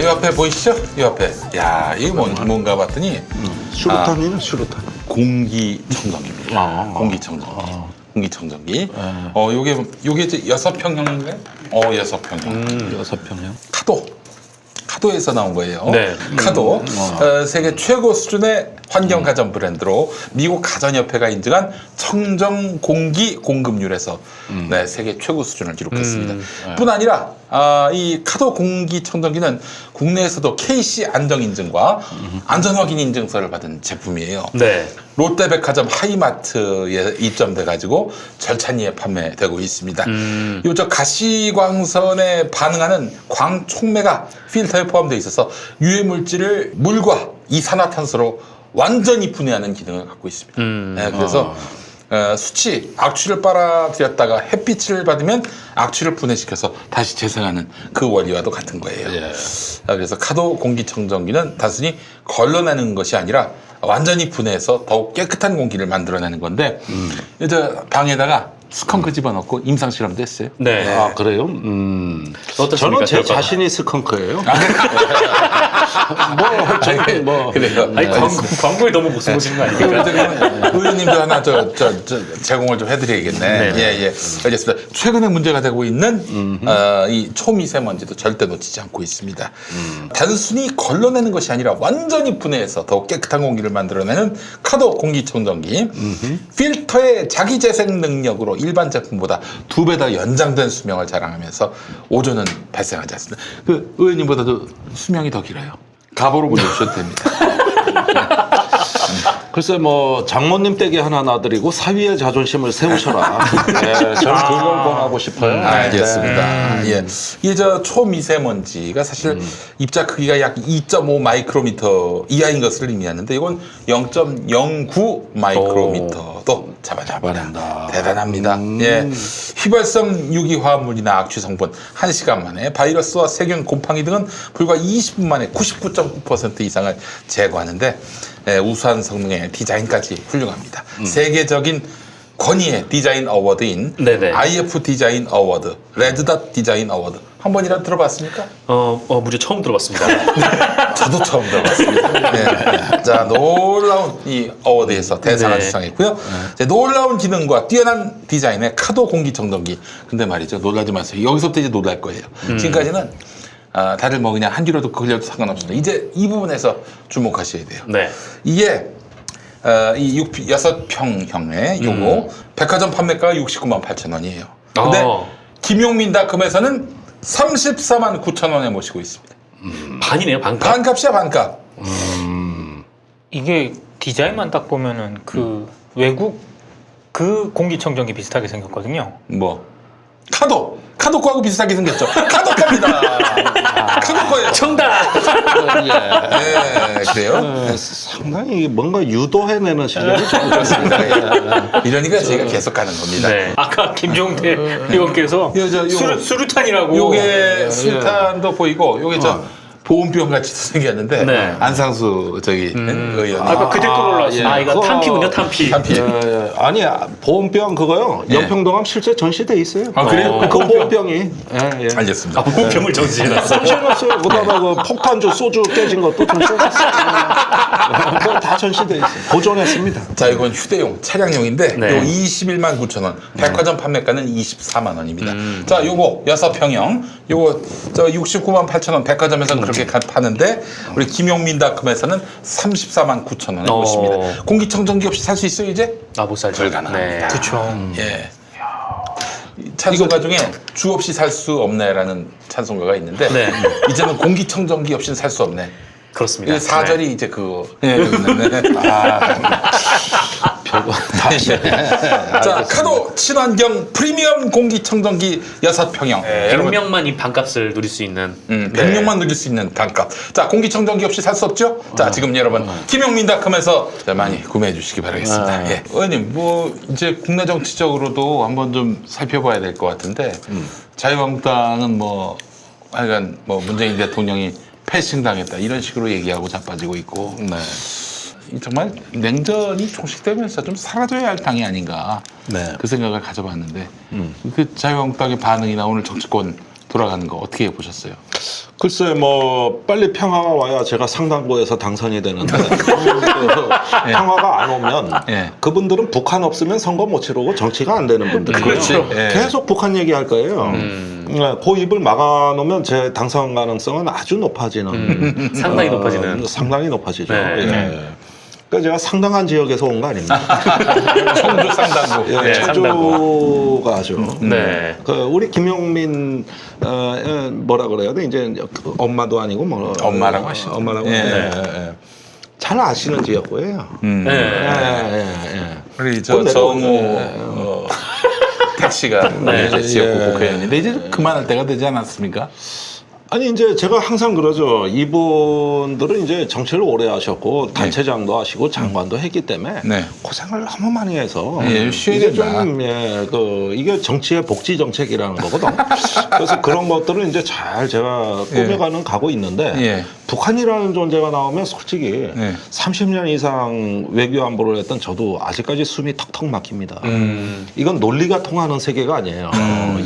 이 앞에 보이시죠? 이 앞에. 야, 이게 뭔가 봤더니 수류탄이네, 수류탄. 공기청정기입니다. 공기청정기. 공기청정기. 요게 이제 6평형인가요? 6평형. 6평형. 카도에서 나온 거예요. 네. 카도. 세계 최고 수준의 환경 가전 브랜드로 미국 가전협회가 인증한 청정 공기 공급률에서 네, 세계 최고 수준을 기록했습니다. 뿐 아니라 이 카도 공기 청정기는 국내에서도 KC 안정 인증과 안전 확인 인증서를 받은 제품이에요. 네. 롯데백화점 하이마트에 입점돼 가지고 절찬리에 판매되고 있습니다. 요 저 가시광선에 반응하는 광촉매가 필터에 포함되어 있어서 유해 물질을 물과 이산화탄소로 완전히 분해하는 기능을 갖고 있습니다. 네, 그래서 수치, 악취를 빨아들였다가 햇빛을 받으면 악취를 분해시켜서 다시 재생하는 그 원리와도 같은 거예요. 예. 그래서 카도 공기청정기는 단순히 걸러내는 것이 아니라 완전히 분해해서 더욱 깨끗한 공기를 만들어내는 건데 이제 방에다가 스컹크 집어넣고 임상 실험도 했어요. 네. 아, 그래요? 어떻습니까? 저는 제 결과가? 자신이 스컹크예요. 그래요. 아니, 광고에 너무 목숨 보시는 거 아닙니까? 의원님도 하나 제공을 좀 해드려야겠네. 네. 예. 알겠습니다. 최근에 문제가 되고 있는 이 초미세먼지도 절대 놓치지 않고 있습니다. 단순히 걸러내는 것이 아니라 완전히 분해해서 더욱 깨끗한 공기를 만들어내는 카도 공기청정기. 필터의 자기 재생 능력으로 일반 제품보다 2배 더 연장된 수명을 자랑하면서 오존은 발생하지 않습니다. 그 의원님보다도 수명이 더 길어요. 가보로 보내주셔도 됩니다. 글쎄 뭐 장모님 댁에 하나 놔드리고 사위의 자존심을 세우셔라. 네, 저는 그걸 권하고 싶어요. 알겠습니다. 예. 이 저 초미세먼지가 사실 입자 크기가 약 2.5 마이크로미터 이하인 것을 의미하는데 이건 0.09 마이크로미터도 잡아낸다. 대단합니다. 예. 휘발성 유기화합물이나 악취 성분 1시간 만에 바이러스와 세균, 곰팡이 등은 불과 20분 만에 99.9% 이상을 제거하는데 우수한 성능의 디자인까지 훌륭합니다. 세계적인 권위의 디자인 어워드인 네네. IF 디자인 어워드, 레드닷 디자인 어워드 한 번이라도 들어봤습니까? 무려 처음 들어봤습니다. 저도 처음 들어봤습니다. 네. 자, 놀라운 이 어워드에서 대상을 네. 수상했고요. 이제 놀라운 기능과 뛰어난 디자인의 카도 공기청정기. 근데 말이죠, 놀라지 마세요. 여기서부터 이제 놀랄 거예요. 지금까지는 다들 뭐 그냥 한 귀로도 걸려도 상관없습니다. 이제 이 부분에서 주목하셔야 돼요. 네. 이게 이 6평형의 요거 백화점 판매가가 69만 8천 원이에요. 근데 김용민닷컴에서는 34만 9천 원에 모시고 있습니다. 반이네요, 반값. 반값이야, 반값. 이게 디자인만 딱 보면은 그 외국 그 공기청정기 비슷하게 생겼거든요. 뭐 카도 거하고 비슷하게 생겼죠. 카도 겁니다. 카도 거예요. 정답! 네, 그래요. 상당히 뭔가 유도해내는 실력이 좀 있습니다. 이러니까 저희가 계속 가는 겁니다. 네. 아까 김종대 의원께서 수류탄이라고. 요게 수탄도 보이고 요게 보온병 같이 생겼는데 네. 안상수 의원. 아까 그 댓글 올라왔어요. 이거 탄피군요, 탄피. 아니 보온병 그거요. 예. 연평동암 실제 전시돼 있어요. 아, 그래요? 그 보온병이. 알겠습니다. 보온병을 전시해놨어. 전시해놨어요. 그다음에 그 폭탄주 소주 깨진 것도 전시해놨어요. 그거 다 전시돼 있어요. 보존했습니다. 자, 이건 휴대용 차량용인데 네. 요 21만 9천 원. 백화점 판매가는 24만 원입니다. 자, 요거 6평형. 요거 69만 8천 원 백화점에서는 그렇게 파는데 우리 김용민닷컴에서는 34만 9천 원에 모십니다. 공기청정기 없이 살 수 있어요, 이제? 못 살죠. 불가능합니다. 네. 그쵸. 예. 찬송가 중에 주 없이 살 수 없네라는 찬송가가 있는데 네. 이제는 공기청정기 없이는 살 수 없네. 그렇습니다. 이 4절이 이제 그거. 네. 자, 카도 친환경 프리미엄 공기청정기 6평형. 네. 100명만 이 반값을 누릴 수 있는. 100명만 누릴 수 있는 단값. 자, 공기청정기 없이 살 수 없죠? 자, 지금 여러분 김용민닷컴에서 많이 구매해 주시기 바라겠습니다. 예. 의원님, 뭐 이제 국내 정치적으로도 한번 좀 살펴봐야 될 것 같은데 자유한국당은 뭐 하여간 뭐 문재인 대통령이 패싱당했다 이런 식으로 얘기하고 자빠지고 있고 정말 냉전이 종식되면서 좀 사라져야 할 당이 아닌가 네. 그 생각을 가져봤는데 그 자유한국당의 반응이나 오늘 정치권 돌아가는 거 어떻게 보셨어요? 글쎄 뭐 빨리 평화가 와야 제가 상당부에서 당선이 되는데 평화가 안 오면 예. 그분들은 북한 없으면 선거 못 치르고 정치가 안 되는 분들이에요. 그렇지. 예. 계속 북한 얘기할 거예요. 그 입을 막아놓으면 제 당선 가능성은 아주 높아지는 상당히 높아지는. 상당히 높아지죠. 네. 예. 그러니까 제가 상당한 지역에서 온 거 아닙니까? 청주 상당부. 예, 네, 청주가 아주. 네. 그 우리 김용민 뭐라 그래야 돼? 이제 엄마도 아니고 뭐 엄마라고 하시죠. 엄마라고. 예. 예, 예. 잘 아시는 지역구예요. 네. 예, 예. 우리 저 곧 정우 내려오고, 택시가 네. 지역구 예. 국회의원인데 이제 그만할 때가 되지 않았습니까? 아니 이제 제가 항상 그러죠. 이분들은 이제 정치를 오래 하셨고 단체장도 하시고 장관도 했기 때문에 네. 고생을 너무 많이 해서 예, 쉬어야 이제 된다. 좀 이게 정치의 복지 정책이라는 거거든. 그래서 그런 것들을 이제 잘 제가 꾸며가는 가고 있는데 예. 북한이라는 존재가 나오면 솔직히 네. 30년 이상 외교 안보를 했던 저도 아직까지 숨이 턱턱 막힙니다. 이건 논리가 통하는 세계가 아니에요.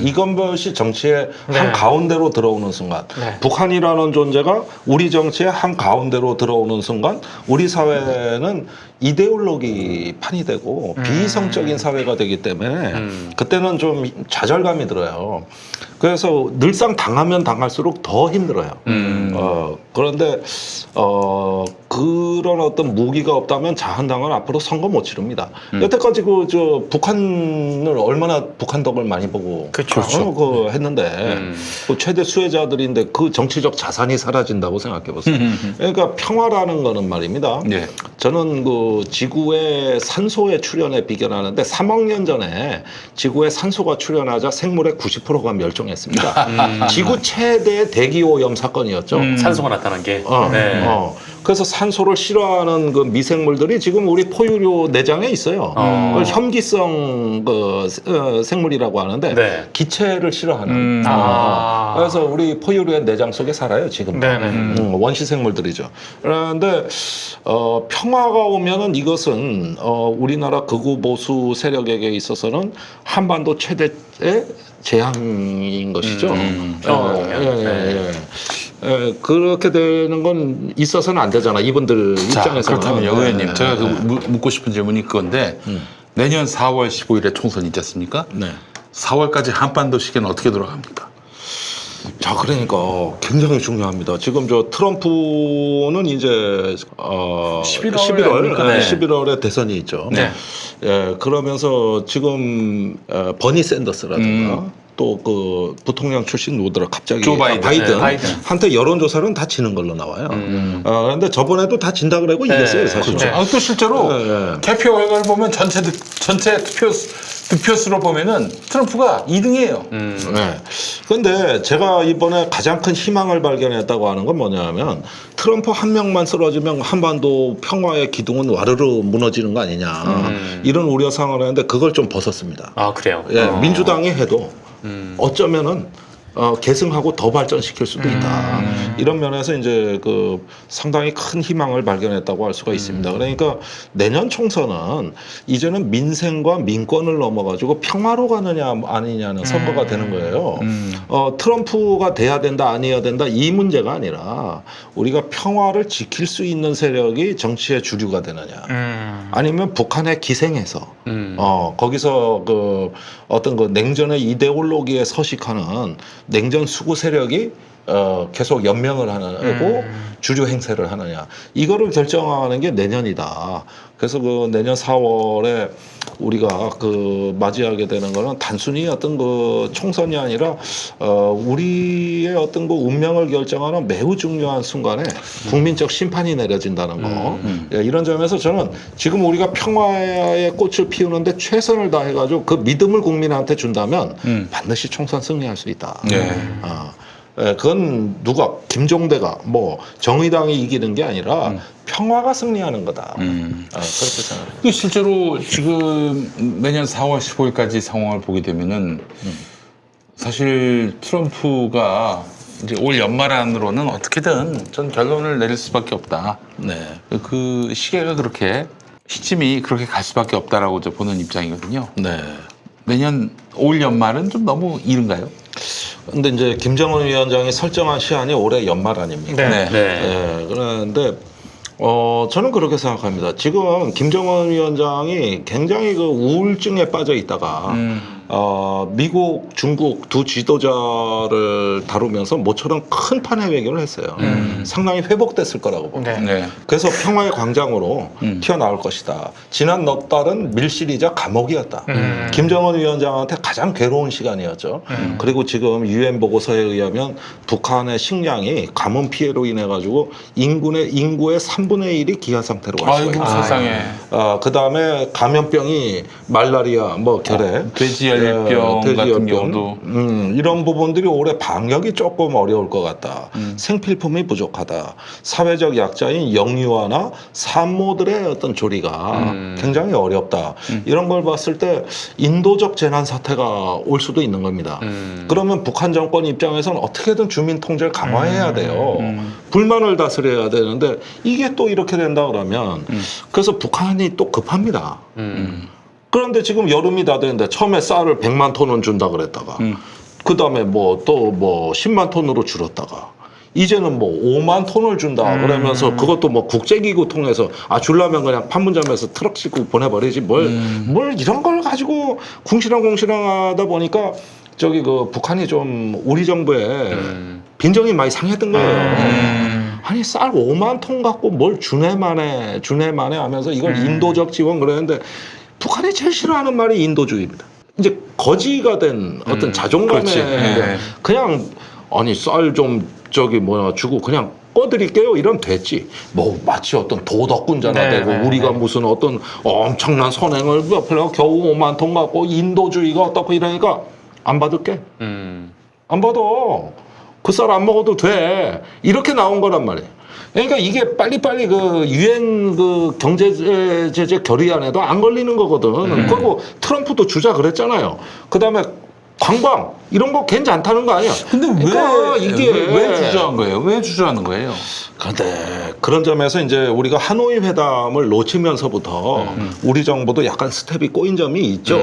이건것이 정치의 한 가운데로 들어오는 순간 네. 북한이라는 존재가 우리 정치의 한 가운데로 들어오는 순간 우리 사회는 이데올로기 판이 되고 비이성적인 사회가 되기 때문에 그때는 좀 좌절감이 들어요. 그래서 늘상 당하면 당할수록 더 힘들어요. 그런데 그런 어떤 무기가 없다면 자한당은 앞으로 선거 못 치릅니다. 여태까지 저 북한을 얼마나 북한 덕을 많이 보고 그렇죠. 했는데 그 최대 수혜자들인데 그 정치적 자산이 사라진다고 생각해 보세요. 그러니까 평화라는 거는 말입니다. 예. 저는 그 지구의 산소의 출현에 비견하는데 3억 년 전에 지구에 산소가 출현하자 생물의 90%가 멸종했습니다. 지구 최대 대기 오염 사건이었죠. 산소가 나타난 게. 네. 그래서 산소를 싫어하는 그 미생물들이 지금 우리 포유류 내장에 있어요. 그걸 혐기성 생물이라고 하는데 네. 기체를 싫어하는. 아. 그래서 우리 포유류의 내장 속에 살아요 지금. 네네. 원시 생물들이죠. 그런데 평화가 오면은 이것은 우리나라 극우 보수 세력에게 있어서는 한반도 최대의 재앙인 것이죠. 그렇게 되는 건 있어서는 안 되잖아. 이분들 자, 입장에서는. 그렇다면요, 의원님. 제가 묻고 싶은 질문이 그건데 내년 4월 15일에 총선이 있지 않습니까? 네. 4월까지 한반도 시기는 어떻게 돌아갑니까? 자, 그러니까 굉장히 중요합니다. 지금 저 트럼프는 이제 11월 아닙니까? 네. 11월에 대선이 있죠. 네. 예, 그러면서 지금 버니 샌더스라든가 또 그 부통령 출신 누구더라 갑자기 조 바이든. 네, 바이든. 한테 여론조사는 다 지는 걸로 나와요. 그런데 저번에도 다 진다 그러고 이겼어요 사실. 그렇죠. 아, 또 실제로 개표 결과를 보면 전체 득표수로 보면은 트럼프가 2등이에요. 네. 그런데 제가 이번에 가장 큰 희망을 발견했다고 하는 건 뭐냐면 트럼프 한 명만 쓰러지면 한반도 평화의 기둥은 와르르 무너지는 거 아니냐 이런 우려상을 했는데 그걸 좀 벗었습니다. 아, 그래요? 예, 민주당이 해도 어쩌면은 계승하고 더 발전시킬 수도 있다. 이런 면에서 이제 그 상당히 큰 희망을 발견했다고 할 수가 있습니다. 그러니까 내년 총선은 이제는 민생과 민권을 넘어가지고 평화로 가느냐 아니냐는 선거가 되는 거예요. 트럼프가 돼야 된다 아니어야 된다 이 문제가 아니라 우리가 평화를 지킬 수 있는 세력이 정치의 주류가 되느냐 아니면 북한에 기생해서 거기서 그 어떤 그 냉전의 이데올로기에 서식하는 냉전 수구 세력이 계속 연명을 하고 주류 행세를 하느냐 이거를 결정하는 게 내년이다. 그래서 그 내년 4월에 우리가 그 맞이하게 되는 거는 단순히 어떤 그 총선이 아니라 우리의 어떤 그 운명을 결정하는 매우 중요한 순간에 국민적 심판이 내려진다는 거. 예, 이런 점에서 저는 지금 우리가 평화의 꽃을 피우는데 최선을 다해가지고 그 믿음을 국민한테 준다면 반드시 총선 승리할 수 있다. 네. 예, 그건 누가 김종대가 뭐 정의당이 이기는 게 아니라 평화가 승리하는 거다. 그렇게 생각합니다. 실제로 지금 내년 4월 15일까지 상황을 보게 되면은 사실 트럼프가 이제 올 연말 안으로는 어떻게든 전 결론을 내릴 수밖에 없다. 네. 그 시기가 그렇게 시점이 그렇게 갈 수밖에 없다라고 저 보는 입장이거든요. 네. 내년 올 연말은 좀 너무 이른가요? 근데 이제 김정은 위원장이 설정한 시한이 올해 연말 아닙니까? 네. 네. 그런데 저는 그렇게 생각합니다. 지금 김정은 위원장이 굉장히 그 우울증에 빠져 있다가 미국, 중국 두 지도자를 다루면서 모처럼 큰 판의 외교를 했어요. 상당히 회복됐을 거라고 봅니다. 네. 네. 그래서 평화의 광장으로 튀어나올 것이다. 지난 넉 달은 밀실이자 감옥이었다. 김정은 위원장한테 가장 괴로운 시간이었죠. 그리고 지금 유엔 보고서에 의하면 북한의 식량이 가뭄 피해로 인해 가지고 인구의 3분의 1이 기아 상태로 갈 수가 아이고 있다. 세상에. 그 다음에 감염병이 말라리아, 뭐 결핵, 돼지열병 같은 경우도 이런 부분들이 올해 방역이 조금 어려울 것 같다. 생필품이 부족하다. 사회적 약자인 영유아나 산모들의 어떤 조리가 굉장히 어렵다. 이런 걸 봤을 때 인도적 재난 사태가 올 수도 있는 겁니다. 그러면 북한 정권 입장에서는 어떻게든 주민 통제를 강화해야 돼요. 불만을 다스려야 되는데 이게 또 이렇게 된다 그러면 그래서 북한이 또 급합니다. 그런데 지금 여름이 다 되는데 처음에 쌀을 100만 톤은 준다 그랬다가 그 다음에 뭐 또 뭐 10만 톤으로 줄었다가 이제는 뭐 5만 톤을 준다 그러면서 그것도 뭐 국제기구 통해서 줄라면 그냥 판문점에서 트럭 싣고 보내버리지 뭘 이런 걸 가지고 궁시렁궁시렁하다 보니까 저기 그 북한이 좀 우리 정부에 빈정이 많이 상했던 거예요. 아니 쌀 5만 톤 갖고 뭘 주네만에 하면서 이걸 인도적 지원 그러는데 북한이 제일 싫어하는 말이 인도주의입니다. 이제 거지가 된 어떤 자존감에 그렇지. 네. 그냥 아니 쌀 좀 저기 뭐야 주고 그냥 꺼드릴게요 이러면 됐지. 뭐 마치 어떤 도덕군자나 네, 되고 네, 우리가 네. 무슨 무슨 어떤 엄청난 선행을 옆에서 겨우 5만 톤 갖고 인도주의가 어떻고 이러니까 안 받을게. 안 받아. 그 쌀 안 먹어도 돼. 이렇게 나온 거란 말이에요. 그러니까 이게 빨리빨리 그 유엔 그 경제 제재 결의안에도 안 걸리는 거거든. 그리고 트럼프도 주자 그랬잖아요. 그다음에 관광 이런 거 괜찮다는 거 아니야. 근데 그러니까 왜 주저한 거예요? 왜 주저하는 거예요? 그런데 그런 점에서 이제 우리가 하노이 회담을 놓치면서부터 우리 정부도 약간 스텝이 꼬인 점이 있죠.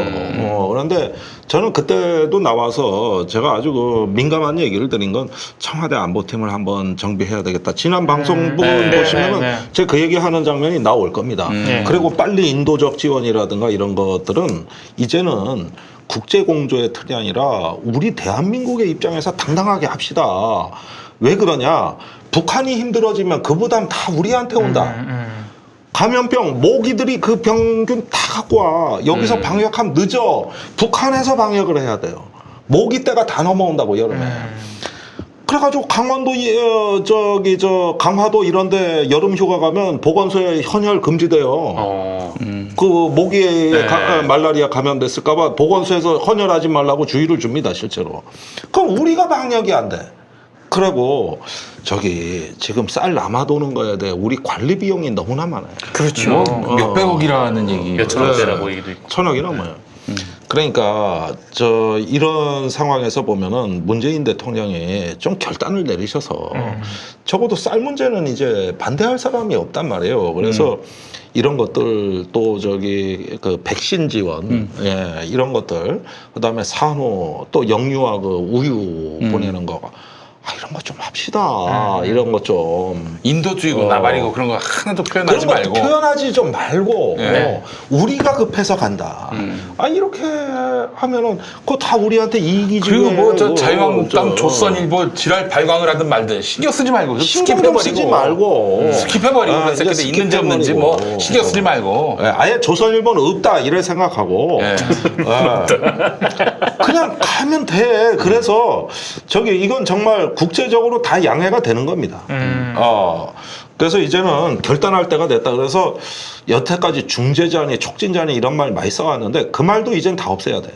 그런데 저는 그때도 나와서 제가 아주 그 민감한 얘기를 드린 건 청와대 안보팀을 한번 정비해야 되겠다. 지난 방송분 보시면은 제가 그 얘기하는 장면이 나올 겁니다. 그리고 빨리 인도적 지원이라든가 이런 것들은 이제는 국제공조의 틀이 아니라 우리 대한민국의 입장에서 당당하게 합시다. 왜 그러냐? 북한이 힘들어지면 그 부담 다 우리한테 온다. 감염병, 모기들이 그 병균 다 갖고 와. 여기서 방역하면 늦어. 북한에서 방역을 해야 돼요. 모기때가 다 넘어온다고 여름에. 그래가지고 강원도 강화도 이런데 여름 휴가 가면 보건소에 헌혈 금지돼요. 그 모기에 말라리아 감염됐을까봐 보건소에서 헌혈하지 말라고 주의를 줍니다 실제로. 그럼 우리가 방역이 안 돼. 그리고 저기 지금 쌀 남아도는 거에 대해 우리 관리 비용이 너무나 많아요. 그렇죠. 몇백억이라는 얘기. 몇천억대라고 얘기도 있고. 천억이 넘어요. 그러니까 이런 상황에서 보면은 문재인 대통령이 좀 결단을 내리셔서 적어도 쌀 문제는 이제 반대할 사람이 없단 말이에요. 그래서 이런 것들 또 그 백신 지원 이런 것들 그다음에 산호 또 영유아 그 우유 보내는 거 이런 거 좀 합시다. 이런 것 좀. 인도주의고 나발이고 그런 거 하나도 표현하지 그런 말고. 거 표현하지 좀 말고 네. 우리가 급해서 간다. 이렇게 하면은 그거 다 우리한테 이익이지. 그리고 뭐 저 왜. 자유한국당 조선일보 지랄 발광을 하든 말든 신경 쓰지 말고 신경 좀 쓰지 말고 스킵해버리고 그런 새끼들 이제 있는지 없는지 뭐 스킵해버리고. 신경 쓰지 말고. 아예 조선일보는 없다 이래 생각하고 네. 그냥 가면 돼. 그래서 이건 정말 국제적으로 다 양해가 되는 겁니다. 그래서 이제는 결단할 때가 됐다. 그래서 여태까지 중재자니 촉진자니 이런 말 많이 써왔는데 그 말도 이젠 다 없애야 돼.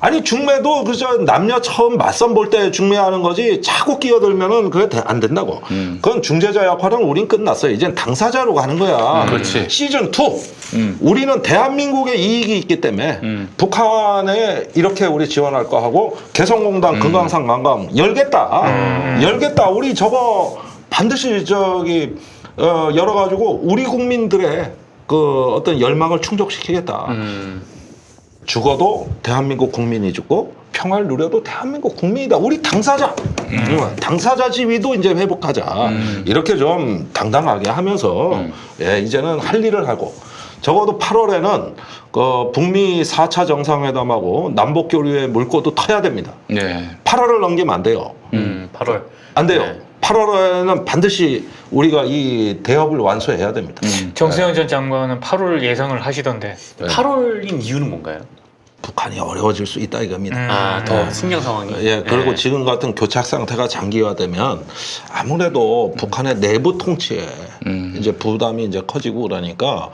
아니 중매도 그저 남녀 처음 맞선 볼 때 중매하는 거지 자꾸 끼어들면은 그게 안 된다고. 그건 중재자 역할은 우린 끝났어요. 이젠 당사자로 가는 거야. 그렇지. 시즌 2 우리는 대한민국의 이익이 있기 때문에 북한에 이렇게 우리 지원할 거 하고 개성공단 금강산 관광 열겠다. 우리 저거 반드시 열어가지고 우리 국민들의 그 어떤 열망을 충족시키겠다. 죽어도 대한민국 국민이 죽고 평화를 누려도 대한민국 국민이다. 우리 당사자, 당사자 지위도 이제 회복하자. 이렇게 좀 당당하게 하면서 예, 이제는 할 일을 하고 적어도 8월에는 그 북미 4차 정상회담하고 남북 교류의 물꼬도 터야 됩니다. 네. 8월을 넘기면 안 돼요. 8월. 안 돼요. 네. 8월에는 반드시 우리가 이 대업을 완수해야 됩니다. 정세현 전 장관은 8월 예상을 하시던데. 네. 8월인 이유는 뭔가요? 북한이 어려워질 수 있다 이겁니다. 아, 더 식량 상황이. 예, 그리고 네. 지금 같은 교착 상태가 장기화되면 아무래도 북한의 내부 통치에 이제 부담이 이제 커지고 그러니까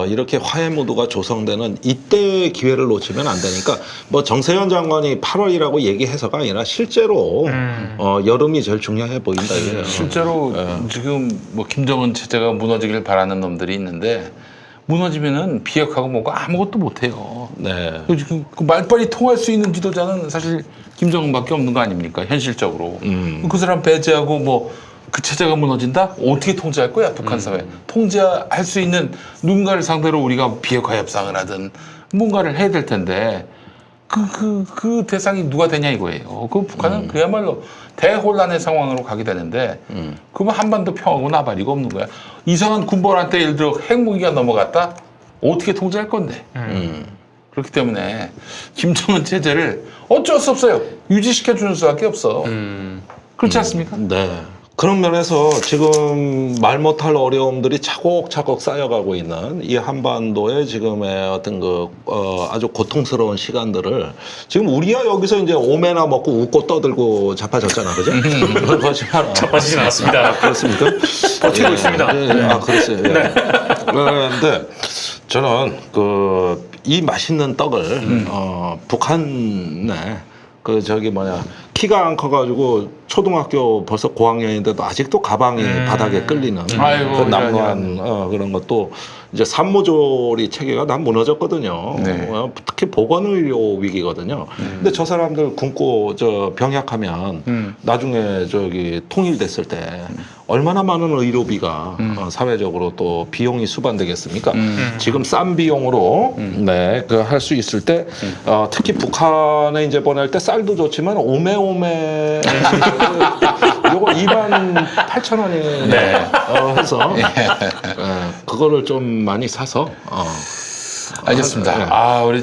이렇게 화해 모드가 조성되는 이때 기회를 놓치면 안 되니까 뭐 정세현 장관이 8월이라고 얘기해서가 아니라 실제로 여름이 제일 중요해 보인다 이거예요. 실제로 지금 뭐 김정은 체제가 무너지길 바라는 놈들이 있는데 무너지면은 비핵화고 뭐고 아무것도 못해요. 네. 지금 그 말빨이 통할 수 있는 지도자는 사실 김정은밖에 없는 거 아닙니까? 현실적으로. 그 사람 배제하고 뭐 그 체제가 무너진다? 어떻게 통제할 거야 북한 사회? 통제할 수 있는 누군가를 상대로 우리가 비핵화 협상을 하든 뭔가를 해야 될 텐데 그 대상이 누가 되냐 이거예요. 그 북한은 그야말로 대혼란의 상황으로 가게 되는데 그러면 한반도 평화고 나발이가 없는 거야. 이상한 군벌한테 예를 들어 핵무기가 넘어갔다? 어떻게 통제할 건데? 그렇기 때문에 김정은 체제를 어쩔 수 없어요. 유지시켜주는 수밖에 없어. 그렇지 않습니까? 네. 그런 면에서 지금 말 못할 어려움들이 차곡차곡 쌓여가고 있는 이 한반도의 지금의 어떤 아주 고통스러운 시간들을 지금 우리야 여기서 이제 오메나 먹고 웃고 떠들고 자빠졌잖아, 그죠? 그렇지만 자빠지진 않았습니다. 그렇습니까? 버티고 있습니다. 예, 아, 그렇어요. 예. 그런데 저는 이 맛있는 떡을 북한에 키가 안 커가지고 초등학교 벌써 고학년인데도 아직도 가방이 바닥에 끌리는 아이고, 그 남루한 그런 것도 이제 산모조리 체계가 난 무너졌거든요. 네. 특히 보건의료 위기거든요. 근데 저 사람들 굶고 병약하면 나중에 통일됐을 때 얼마나 많은 의료비가 사회적으로 또 비용이 수반되겠습니까? 지금 싼 비용으로 할 수 있을 때 특히 북한에 이제 보낼 때 쌀도 좋지만 오메오메 요거 28,000원에 네. 해서 그거를 좀 많이 사서 알겠습니다. 우리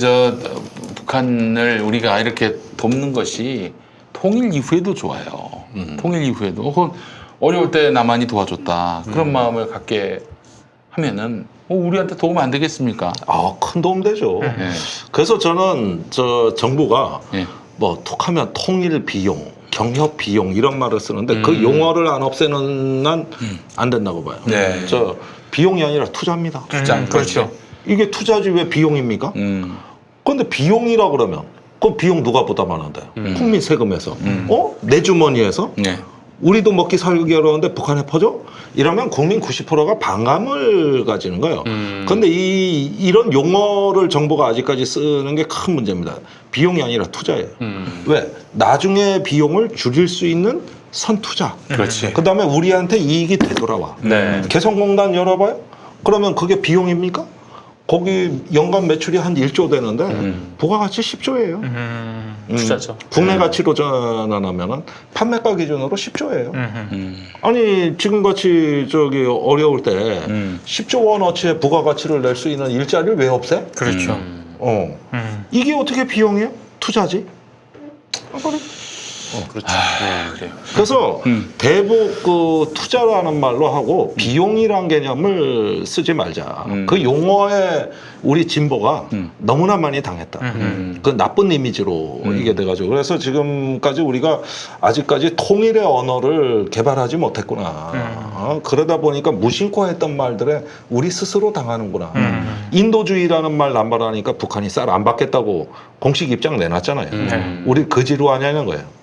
북한을 우리가 이렇게 돕는 것이 통일 이후에도 좋아요. 통일 이후에도 혹은 어려울 때 남한이 도와줬다. 그런 마음을 갖게 하면은 우리한테 도움 안 되겠습니까? 큰 도움 되죠. 네. 그래서 저는 정부가 네. 뭐 톡하면 통일 비용, 경협 비용 이런 말을 쓰는데 그 용어를 안 없애는 난 안 된다고 봐요. 네. 비용이 아니라 투자입니다. 투자. 그렇죠. 이게 투자지 왜 비용입니까? 그런데 비용이라 그러면 그 비용 누가 부담하는데? 국민 세금에서. 내 주머니에서? 네. 우리도 먹기 살기 어려운데 북한에 퍼줘? 이러면 국민 90%가 반감을 가지는 거예요. 그런데 이런 용어를 정부가 아직까지 쓰는 게 큰 문제입니다. 비용이 아니라 투자예요. 왜? 나중에 비용을 줄일 수 있는 선투자. 그렇지. 그다음에 우리한테 이익이 되돌아와. 네. 개성공단 열어봐요? 그러면 그게 비용입니까? 거기 연간 매출이 한 1조 되는데 부가가치 10조예요. 투자죠. 국내 가치로 전환하면은 판매가 기준으로 10조예요. 아니 지금같이 어려울 때 10조 원어치의 부가가치를 낼 수 있는 일자리를 왜 없애? 그렇죠. 이게 어떻게 비용이에요? 투자지? 그렇죠. 그래요. 그래서 대북 투자라는 말로 하고 비용이란 개념을 쓰지 말자. 그 용어에 우리 진보가 너무나 많이 당했다. 그 나쁜 이미지로 이게 돼가지고 그래서 지금까지 우리가 아직까지 통일의 언어를 개발하지 못했구나. 그러다 보니까 무심코 했던 말들에 우리 스스로 당하는구나. 인도주의라는 말 남발하니까 북한이 쌀 안 받겠다고 공식 입장 내놨잖아요. 우리 거지로 하냐는 거예요.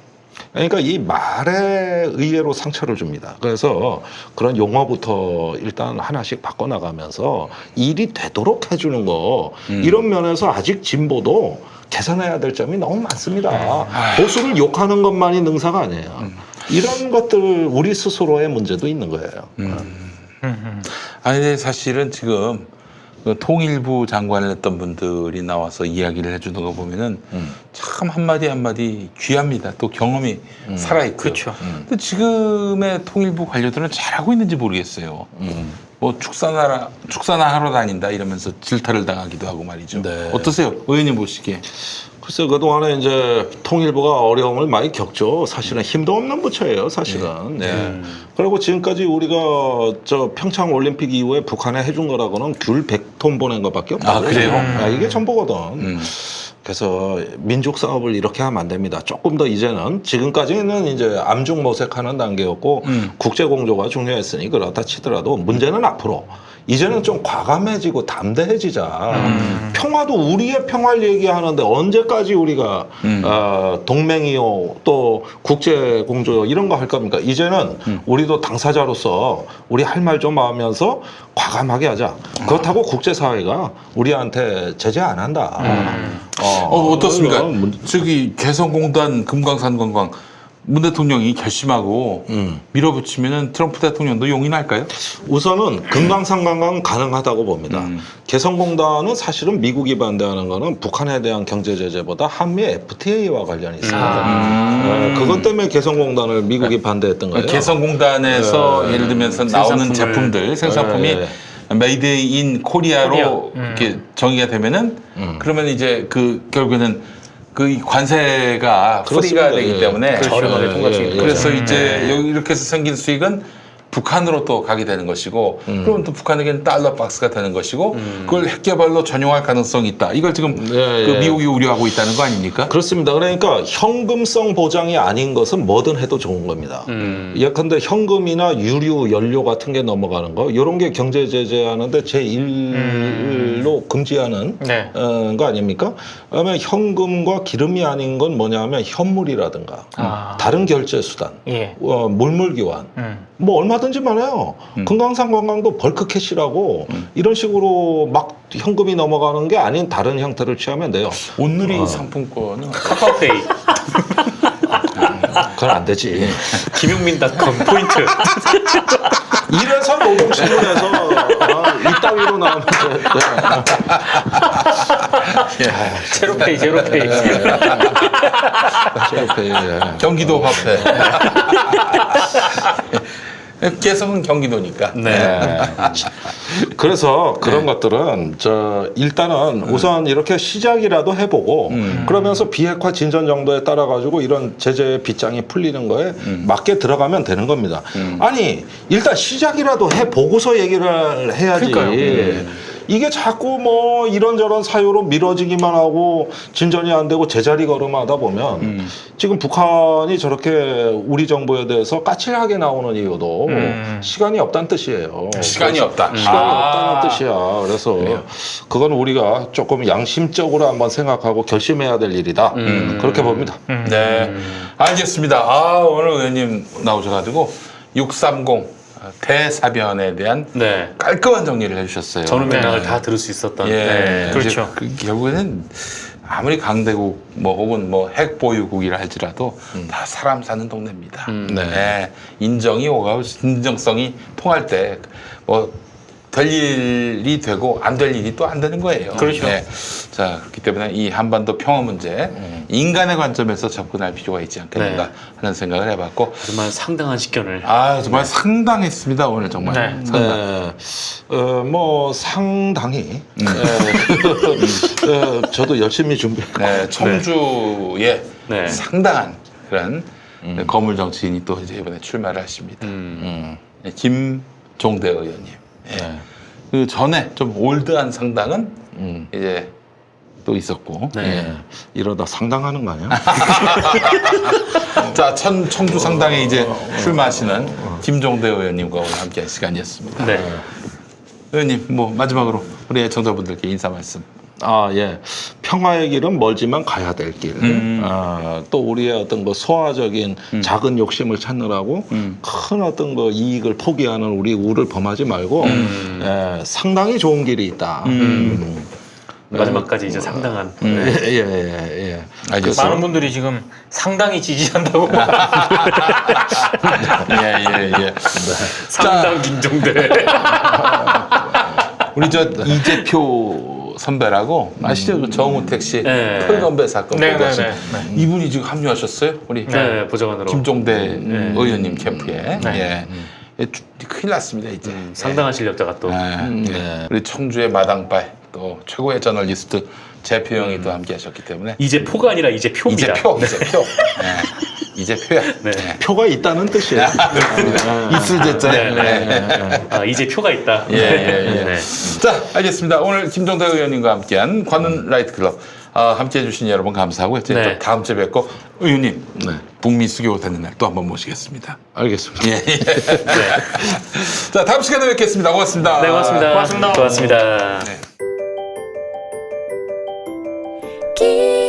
그러니까 이 말에 의외로 상처를 줍니다. 그래서 그런 용어부터 일단 하나씩 바꿔나가면서 일이 되도록 해주는 거 이런 면에서 아직 진보도 개선해야 될 점이 너무 많습니다. 보수를 욕하는 것만이 능사가 아니에요. 이런 것들 우리 스스로의 문제도 있는 거예요. 아니 사실은 지금 그 통일부 장관을 했던 분들이 나와서 이야기를 해주는 거 보면은 참 한마디 한마디 귀합니다. 또 경험이 살아있고. 그렇죠. 근데 지금의 통일부 관료들은 잘하고 있는지 모르겠어요. 뭐 축사나 하러 다닌다 이러면서 질타를 당하기도 하고 말이죠. 네. 어떠세요? 의원님 보시기에. 글쎄 그동안에 이제 통일부가 어려움을 많이 겪죠. 사실은 힘도 없는 부처예요. 사실은. 네. 그리고 지금까지 우리가 저 평창 올림픽 이후에 북한에 해준 거라고는 귤 100톤 보낸 것밖에 없다고. 아, 그래요? 이게 전부거든. 그래서 민족 사업을 이렇게 하면 안 됩니다. 조금 더 이제는 지금까지는 이제 암중 모색하는 단계였고 국제 공조가 중요했으니 그렇다 치더라도 문제는 앞으로 이제는 좀 과감해지고 담대해지자. 평화도 우리의 평화를 얘기하는데 언제까지 우리가 동맹이요 또 국제 공조요 이런 거 할 겁니까? 이제는 우리도 당사자로서 우리 할 말 좀 하면서 과감하게 하자. 그렇다고 국제사회가 우리한테 제재 안 한다. 어떻습니까? 이건 저기 개성공단 금강산 관광 문 대통령이 결심하고 밀어붙이면은 트럼프 대통령도 용인할까요? 우선은 금강산 관광 가능하다고 봅니다. 개성공단은 사실은 미국이 반대하는 거는 북한에 대한 경제 제재보다 한미 FTA와 관련이 있습니다. 그것 때문에 개성공단을 미국이 반대했던 거예요. 개성공단에서 예를 들면서 나오는 생산품을- 제품들 생산품이 메이드 인 코리아로 이렇게 정의가 되면은 그러면 이제 그 결국에는 그 관세가 그렇습니다. 프리가 되기 예. 때문에 저렴하게 통과시키는 거죠. 그래서 이제 여기 이렇게 해서 생긴 수익은 북한으로 또 가게 되는 것이고 그러면 또 북한에게는 달러 박스가 되는 것이고 그걸 핵개발로 전용할 가능성이 있다. 이걸 지금 예, 그 예. 미국이 우려하고 있다는 거 아닙니까? 그렇습니다. 그러니까 현금성 보장이 아닌 것은 뭐든 해도 좋은 겁니다. 예컨대 현금이나 유류, 연료 같은 게 넘어가는 거 이런 게 경제 제재하는데 제1로 금지하는 네. 거 아닙니까? 그다음에 현금과 기름이 아닌 건 뭐냐면 현물이라든가 다른 결제 수단, 예. 물물 교환 뭐 얼마든지 많아요. 금강산 관광도 벌크 캐시라고 이런 식으로 막 현금이 넘어가는 게 아닌 다른 형태를 취하면 돼요. 온누리 상품권은 카카오페이, 그건 안 되지. 김용민닷컴 포인트. 이래서 노동신문에서 이따위로 나오면 제로페이, 제로페이. 경기도 화폐. 개성은 경기도니까. 네. 그래서 그런 것들은 일단은 우선 이렇게 시작이라도 해보고 그러면서 비핵화 진전 정도에 따라 가지고 이런 제재의 빗장이 풀리는 거에 맞게 들어가면 되는 겁니다. 아니 일단 시작이라도 해보고서 얘기를 해야지. 그러니까요. 이게 자꾸 뭐 이런저런 사유로 미뤄지기만 하고 진전이 안 되고 제자리 걸음하다 보면 지금 북한이 저렇게 우리 정부에 대해서 까칠하게 나오는 이유도 시간이 없다는 뜻이에요. 시간이 없다. 시간이 아. 없다는 뜻이야. 그래서 그건 우리가 조금 양심적으로 한번 생각하고 결심해야 될 일이다. 그렇게 봅니다. 네, 알겠습니다. 오늘 의원님 나오셔가지고 630 대사변에 대한 네. 깔끔한 정리를 해주셨어요. 전후 맥락을 네. 다 들을 수 있었던. 예, 네. 그렇죠. 결국에는 아무리 강대국 뭐 혹은 뭐 핵 보유국이라 할지라도 다 사람 사는 동네입니다. 네. 인정이 오가고 진정성이 통할 때 뭐 될 일이 되고 안 될 일이 또 안 되는 거예요. 그렇죠. 네. 자, 그렇기 때문에 이 한반도 평화 문제 인간의 관점에서 접근할 필요가 있지 않겠는가 하는 생각을 해봤고 정말 상당한 식견을. 정말 상당했습니다 오늘 정말. 네. 상당. 뭐 상당히 저도 열심히 준비. 네, 청주에 네. 상당한 그런 거물 정치인이 또 이제 이번에 출마를 하십니다. 네, 김종대 의원님. 네. 그 전에 좀 올드한 상당은 이제 또 있었고. 네. 이러다 상당하는 거 아니야? 자, 청주 상당에 이제 출마하시는 김종대 의원님과 오늘 함께한 시간이었습니다. 네. 의원님, 뭐 마지막으로 우리 애청자분들께 인사 말씀. 예. 평화의 길은 멀지만 가야 될 길. 또 우리의 어떤 그 소화적인 작은 욕심을 찾느라고 큰 어떤 그 이익을 포기하는 우리 우를 범하지 말고 상당히 좋은 길이 있다. 마지막까지 이제 상당한. 예. 알겠습니다. 많은 분들이 지금 상당히 지지한다고. 예. 상당 김종대. 우리 저 이재표 선배라고 아시죠? 그 정우택 씨 네. 털건배 사건 네, 보도하신 네, 이분이 지금 합류하셨어요. 우리 네, 보좌관으로. 김종대 의원님 캠프에. 네. 예. 큰일 났습니다 이제. 상당한 실력자가 또. 예. 우리 청주의 마당발 또 최고의 저널리스트 재표형이 또 함께하셨기 때문에 이제 포가 아니라 이제 표입니다. 이재표. 예. 이재표야. 네. 표가 있다는 뜻이에요. 있을 때짜. 아, 이제 표가 있다. 예. 네. 자, 알겠습니다. 오늘 김종대 의원님과 함께한 관훈 라이트 클럽 함께해 주신 여러분 감사하고요. 저희 네. 또 다음 주에 뵙고 의원님 네. 북미 수교 되는 날 또 한번 모시겠습니다. 알겠습니다. 예. 자, 다음 시간에 뵙겠습니다. 고맙습니다. 네, 고맙습니다. 고맙습니다. 고맙습니다. 네. 기